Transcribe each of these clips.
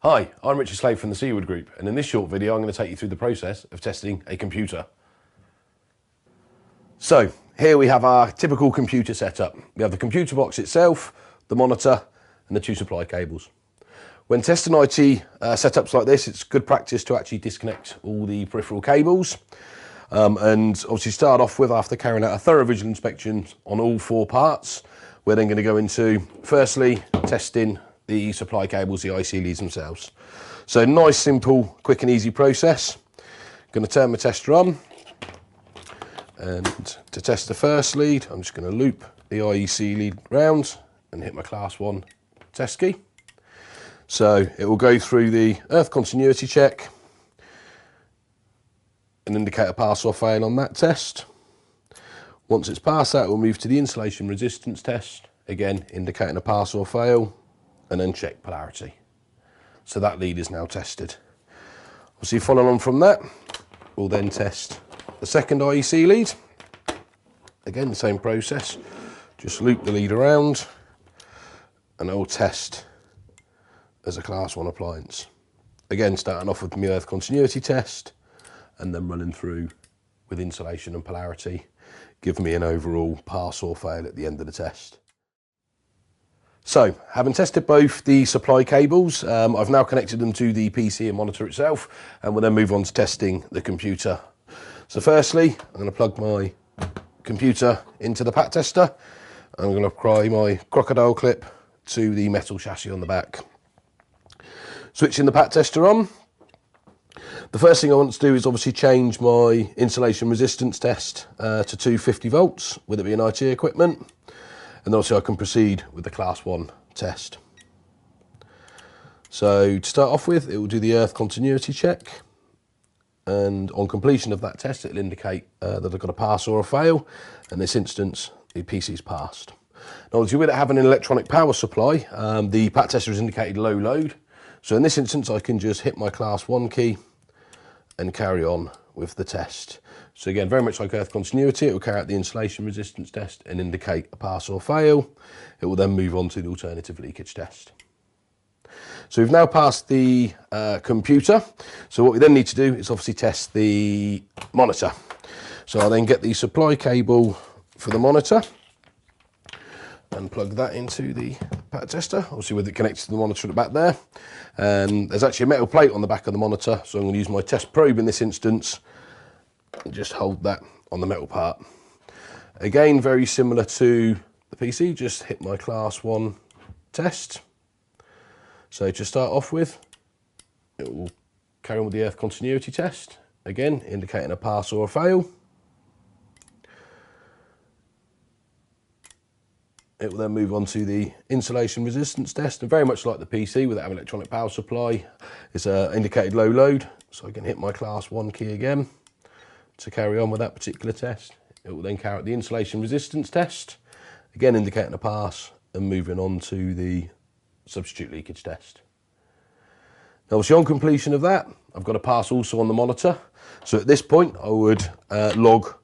Hi, I'm Richard Slade from the Seaward Group, and in this short video I'm going to take you through the process of testing a computer. So here we have our typical computer setup. We have the computer box itself, the monitor and the two supply cables. When testing IT setups like this, it's good practice to actually disconnect all the peripheral cables and obviously start off with, after carrying out a thorough visual inspection on all four parts, we're then going to go into firstly testing the supply cables, the IC leads themselves. So nice, simple, quick and easy process. Going to turn my tester on, and to test the first lead I'm just going to loop the IEC lead round and hit my class 1 test key. So it will go through the earth continuity check and indicate a pass or fail on that test. Once it's passed that, we'll move to the insulation resistance test, again indicating a pass or fail, and then check polarity. So that lead is now tested. Obviously, following on from that, we'll then test the second IEC lead. Again, the same process, just loop the lead around and it will test as a class 1 appliance. Again, starting off with the earth continuity test and then running through with insulation and polarity, give me an overall pass or fail at the end of the test. So, having tested both the supply cables, I've now connected them to the PC and monitor itself, and we'll then move on to testing the computer. So firstly, I'm going to plug my computer into the pat tester. I'm going to apply my crocodile clip to the metal chassis on the back. Switching the pat tester on, the first thing I want to do is obviously change my insulation resistance test to 250 volts, with it being IT equipment. And also I can proceed with the class 1 test. So to start off with, it will do the earth continuity check, and on completion of that test it will indicate that I've got a pass or a fail. In this instance, the PC's passed. Now obviously, with it having an electronic power supply, the pat tester has indicated low load. So in this instance I can just hit my class 1 key and carry on with the test. So again, very much like earth continuity, it will carry out the insulation resistance test and indicate a pass or fail. It will then move on to the alternative leakage test. So we've now passed the computer. So what we then need to do is obviously test the monitor. So I'll then get the supply cable for the monitor and plug that into the pat tester, obviously with it connected to the monitor at the back there. And there's actually a metal plate on the back of the monitor, so I'm going to use my test probe in this instance and just hold that on the metal part. Again, very similar to the PC, just hit my class 1 test. So to start off with, it will carry on with the earth continuity test, again indicating a pass or a fail. It will then move on to the insulation resistance test, and very much like the PC, with that electronic power supply, it's indicated low load, so I can hit my class 1 key again to carry on with that particular test. It will then carry out the insulation resistance test, again indicating a pass, and moving on to the substitute leakage test. Now obviously, on completion of that, I've got a pass also on the monitor. So at this point I would log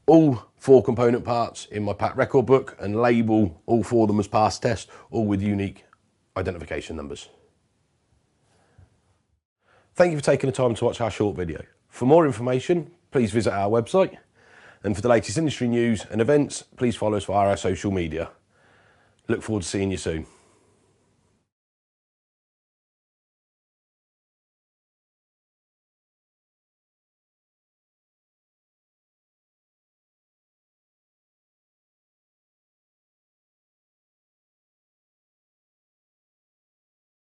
all 4 component parts in my pat record book and label all 4 of them as pass test, all with unique identification numbers. Thank you for taking the time to watch our short video. For more information, please visit our website, and for the latest industry news and events, please follow us via our social media. Look forward to seeing you soon.